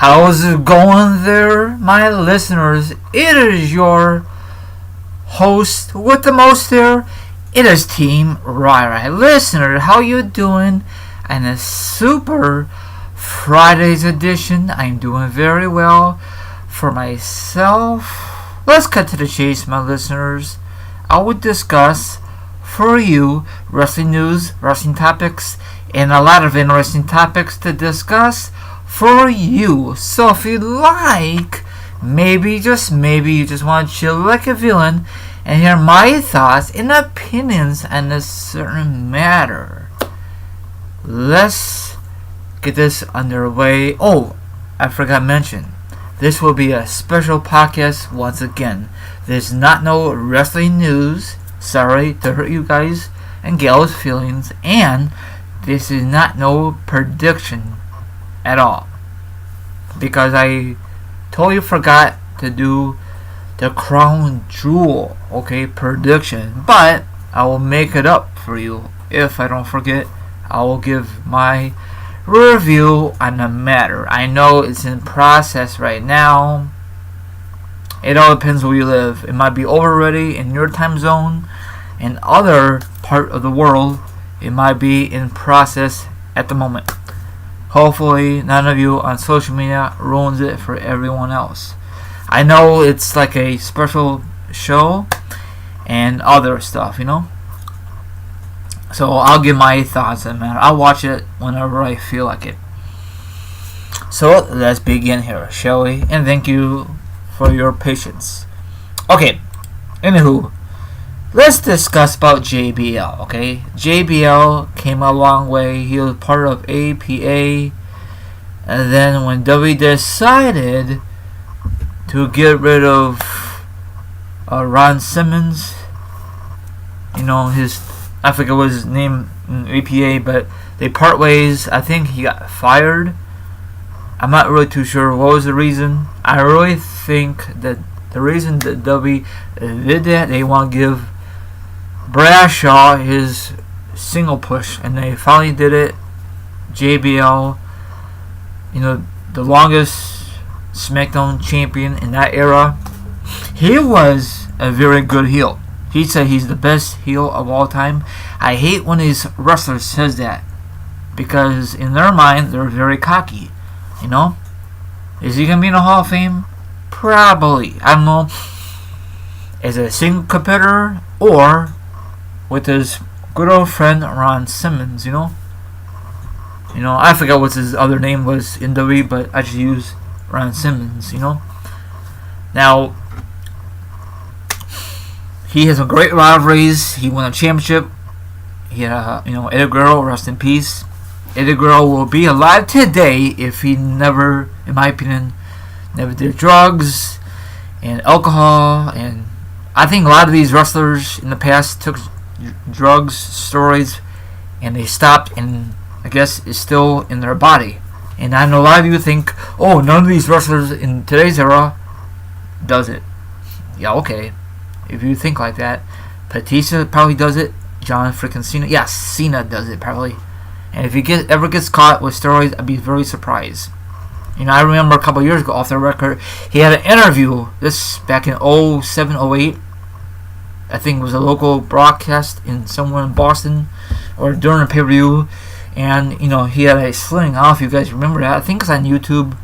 How's it going there, my listeners? It is your host with the most there. It is Team Rai. Listener, how you doing? And a super Friday's edition. I'm doing very well for myself. Let's cut to the chase, my listeners. I will discuss for you wrestling news, wrestling topics, and a lot of interesting topics to discuss for you. So if you like, maybe, just maybe, you just want to chill like a villain and hear my thoughts and opinions on a certain matter. Let's get this underway. Oh, I forgot to mention, this will be a special podcast once again. There's not no wrestling news. Sorry to hurt you guys and gals' feelings. And this is not no prediction at all, because I totally forgot to do the crown jewel, prediction. But I will make it up for you if I don't forget. I will give my review on the matter. I know it's in process right now. It all depends where you live. It might be over already in your time zone. In other part of the world, it might be in process at the moment. Hopefully none of you on social media ruins it for everyone else. I know it's like a special show and other stuff, So I'll give my thoughts on the matter. I'll watch it whenever I feel like it. So let's begin here, shall we? And thank you for your patience. Okay, anywho, let's discuss about JBL, JBL came a long way. He was part of APA. And then when WWE decided to get rid of Ron Simmons, I forget what his name in APA, but they part ways. I think he got fired. I'm not really too sure what was the reason. I really think that the reason that WWE did that, they want to give Bradshaw his single push, and they finally did it. JBL, the longest SmackDown champion in that era. He was a very good heel. He said he's the best heel of all time. I hate when these wrestlers says that, because in their mind they're very cocky. Is he gonna be in the Hall of Fame? Probably. I don't know. As a single competitor or with his good old friend Ron Simmons. I forgot what his other name was in WWE, but I just use Ron Simmons. Now, he has a great rivalries. He won a championship. He had, Eddie Guerrero, rest in peace. Eddie Guerrero will be alive today if he never, in my opinion, never did drugs and alcohol. And I think a lot of these wrestlers in the past took drugs, steroids, and they stopped, and I guess it's still in their body. And I know a lot of you think, oh, none of these wrestlers in today's era does it. Yeah, okay. If you think like that, Batista probably does it. John freaking Cena. Yeah, Cena does it probably. And if he ever gets caught with steroids, I'd be very surprised. I remember a couple of years ago, off the record, he had an interview. This back in 07, 08. I think it was a local broadcast in somewhere in Boston, or during a pay-per-view. And he had a sling. I don't know if you guys remember that. I think it's on YouTube.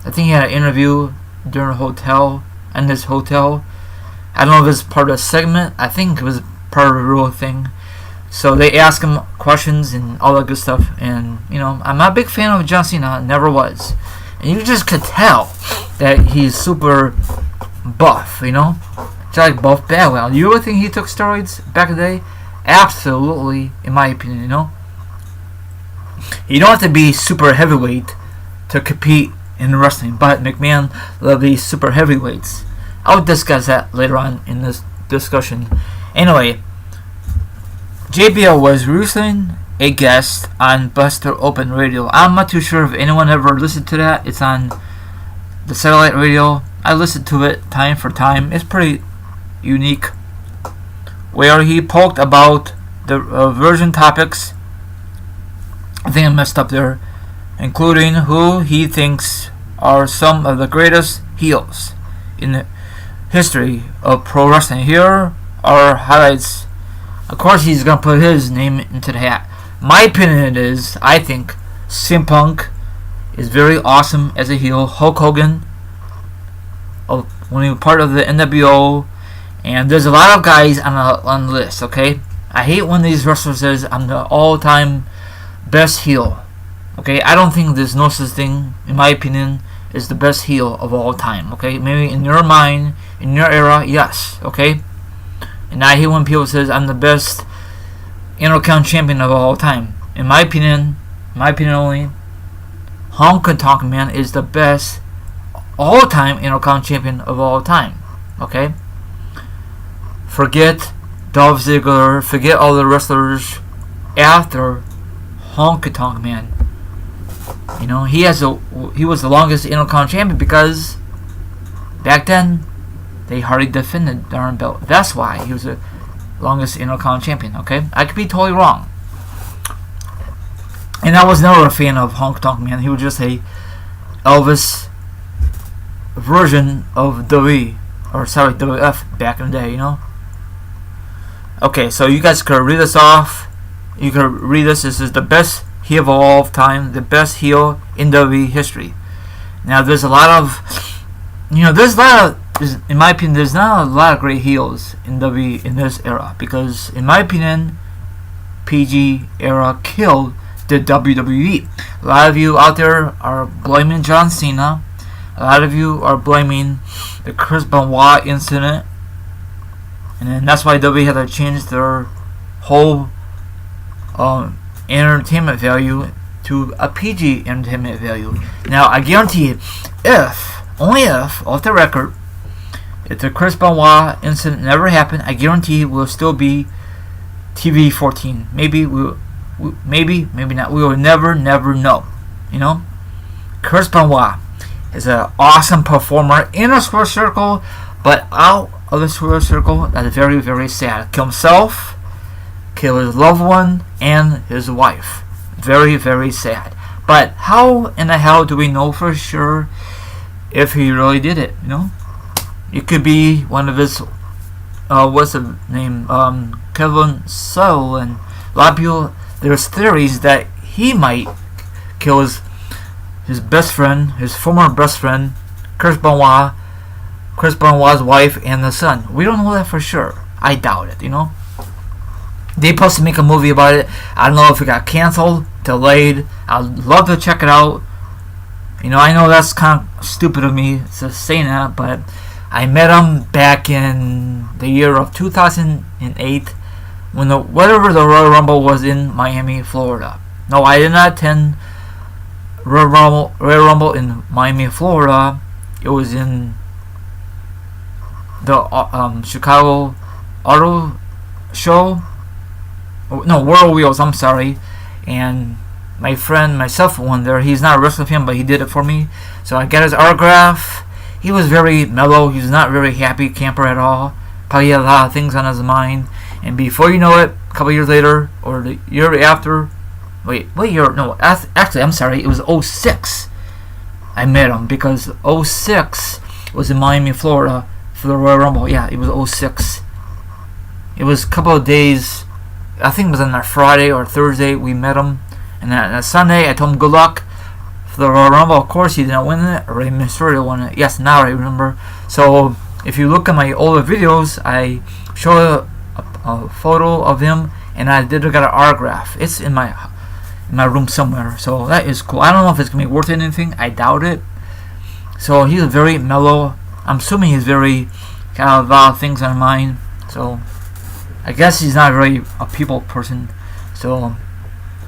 I think he had an interview during a hotel, in this hotel. I don't know if it's part of a segment. I think it was part of a real thing. So they ask him questions and all that good stuff. And, I'm not a big fan of John Cena. Never was. And you just could tell that he's super buff, Just like Buff Bagwell. You really think he took steroids back in the day? Absolutely, in my opinion, You don't have to be super heavyweight to compete in wrestling. But McMahon loved these super heavyweights. I'll discuss that later on in this discussion. Anyway, JBL was recently a guest on Buster Open Radio. I'm not too sure if anyone ever listened to that. It's on the satellite radio. I listened to it time for time. It's pretty unique. Where he poked about the version topics. I think I messed up there. Including who he thinks are some of the greatest heels in the history of pro wrestling. Here are highlights. Of course, he's gonna put his name into the hat. My opinion is, I think CM Punk is very awesome as a heel. Hulk Hogan, when he was part of the NWO, and there's a lot of guys on the list. Okay, I hate when these wrestlers says I'm the all-time best heel. Okay, I don't think there's no such thing, in my opinion, is the best heel of all time. Okay, maybe in your mind, in your era, yes. Okay, and I hate when people says I'm the best Intercontinental champion of all time. In my opinion only, Honky Tonk Man is the best all-time Intercontinental champion of all time. Okay, forget Dolph Ziggler, forget all the wrestlers after Honky Tonk Man. You know, he was the longest Intercontinental champion because back then they hardly defended the darn belt. That's why he was the longest Intercontinental champion. Okay, I could be totally wrong. And I was never a fan of Honky Tonk Man. He was just a Elvis version of WWF back in the day. You know. Okay, so you guys could read this off. You could read this. This is the best heel of all time, the best heel in WWE history. Now, there's a lot of, in my opinion, there's not a lot of great heels in WWE in this era because, in my opinion, PG era killed the WWE. A lot of you out there are blaming John Cena. A lot of you are blaming the Chris Benoit incident. And then that's why WWE had to change their whole entertainment value to a PG entertainment value. Now, I guarantee you, only if, off the record, if the Chris Benoit incident never happened, I guarantee it will still be TV-14. Maybe not. We will never know. You know? Chris Benoit is an awesome performer in a square circle, but out of the square circle, that's very, very sad. Kill himself, kill his loved one, and his wife. Very, very sad. But how in the hell do we know for sure if he really did it? You know? It could be one of his, what's his name? Kevin Sutherland. A lot of people, there's theories that he might kill his best friend, his former best friend, Chris Benoit's wife, and the son. We don't know that for sure. I doubt it, you know? They supposed to make a movie about it. I don't know if it got canceled, delayed. I'd love to check it out. You know, I know that's kind of stupid of me to say that, but I met him back in the year of 2008 when whatever the Royal Rumble was in Miami, Florida. No, I did not attend Royal Rumble in Miami, Florida. It was in the Chicago Auto Show. No, World Wheels, I'm sorry. And my friend, myself, went there. He's not a wrestling fan, but he did it for me. So I got his autograph. He was very mellow. He was not very happy camper at all. Probably had a lot of things on his mind. And before you know it, a couple years later, or the year after, actually, I'm sorry, it was 06. I met him because 06 was in Miami, Florida for the Royal Rumble. Yeah, it was 06. It was a couple of days. I think it was on a Friday or Thursday we met him, and then on Sunday I told him good luck for the Royal Rumble. Of course he didn't win it, or Rey Mysterio won it. Yes, now I remember. So if you look at my older videos, I show a photo of him, and I did got an autograph. It's in my room somewhere, so that is cool. I don't know if it's gonna be worth anything. I doubt it. So he's very mellow. I'm assuming he's very got a lot of things on his mind. So I guess he's not really a people person. So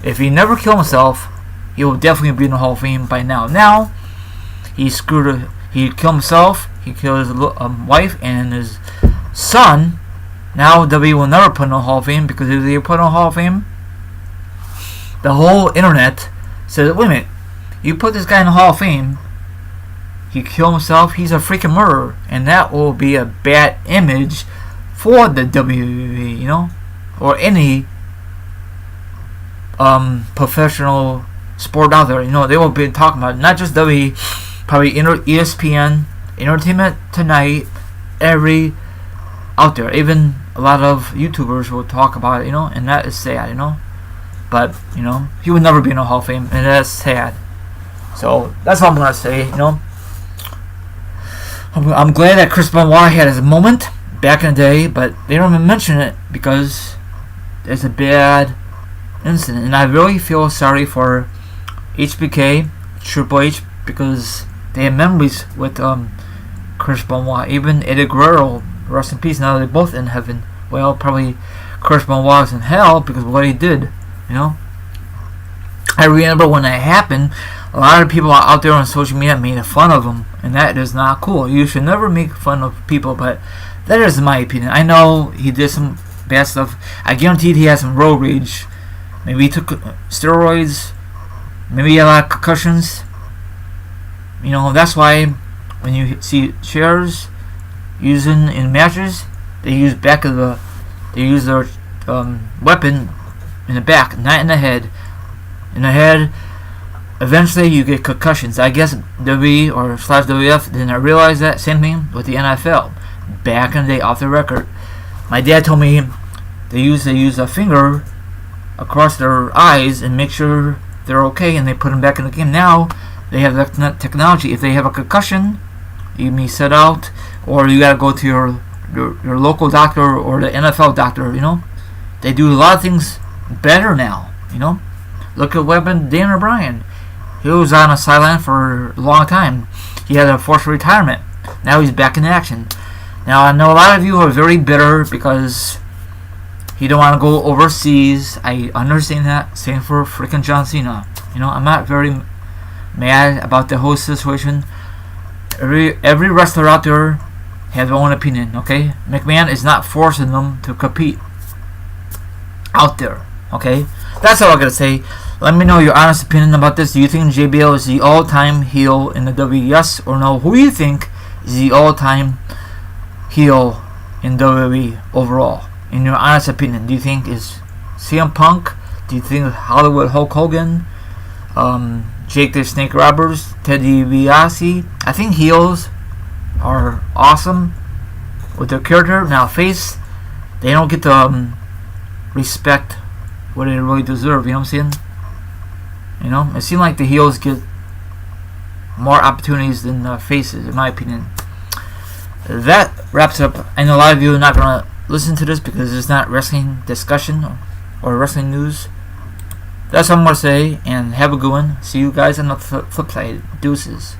if he never killed himself, he will definitely be in the Hall of Fame by now. Now he killed himself. He killed his wife and his son. Now WWE will never put in the Hall of Fame, because if they put in the Hall of Fame, the whole internet says, wait a minute, you put this guy in the Hall of Fame, he killed himself, he's a freaking murderer, and that will be a bad image for the WWE, you know, or any professional sport out there. You know, they will be talking about it. Not just WWE, probably ESPN, Entertainment Tonight, every out there. Even a lot of YouTubers will talk about it, and that is sad, But, he would never be in a Hall of Fame, and that's sad. So, that's all I'm going to say, I'm glad that Chris Benoit had his moment back in the day, but they don't even mention it because it's a bad incident. And I really feel sorry for HBK, Triple H, because they have memories with Chris Benoit. Even Eddie Guerrero, rest in peace, now they're both in heaven. Well, probably Chris Benoit is in hell because of what he did, I remember when that happened, a lot of people out there on social media made fun of him, and that is not cool. You should never make fun of people, but that is my opinion. I know he did some bad stuff. I guarantee he had some road rage. Maybe he took steroids. Maybe he had a lot of concussions. That's why when you see chairs using in matches, they use their weapon in the back, not in the head. In the head, eventually you get concussions. I guess WWE or /WF didn't realize that. Same thing with the NFL. Back in the day, off the record, my dad told me they use a finger across their eyes and make sure they're okay, and they put them back in the game. Now they have that technology. If they have a concussion, you may sit out, or you gotta go to your local doctor or the NFL doctor. They do a lot of things better now. Look at Dan O'Brien. He was on a sideline for a long time. He had a forced retirement. Now he's back in action. Now I know a lot of you are very bitter because he don't want to go overseas. I understand that. Same for freaking John Cena. I'm not very mad about the whole situation. Every wrestler out there has their own opinion. Okay, McMahon is not forcing them to compete out there. Okay, that's all I'm gonna say. Let me know your honest opinion about this. Do you think JBL is the all-time heel in the WWE? Yes or no? Who do you think is the all-time heel in WWE overall? In your honest opinion, do you think is CM Punk? Do you think Hollywood Hulk Hogan? Jake the Snake Roberts? Ted DiBiase? I think heels are awesome with their character. Now face, they don't get the respect what they really deserve. You know what I'm saying? It seems like the heels get more opportunities than the faces, in my opinion. That wraps up. I know a lot of you are not going to listen to this because it's not wrestling discussion or wrestling news. That's all I'm going to say, and have a good one. See you guys on the flip side. Deuces.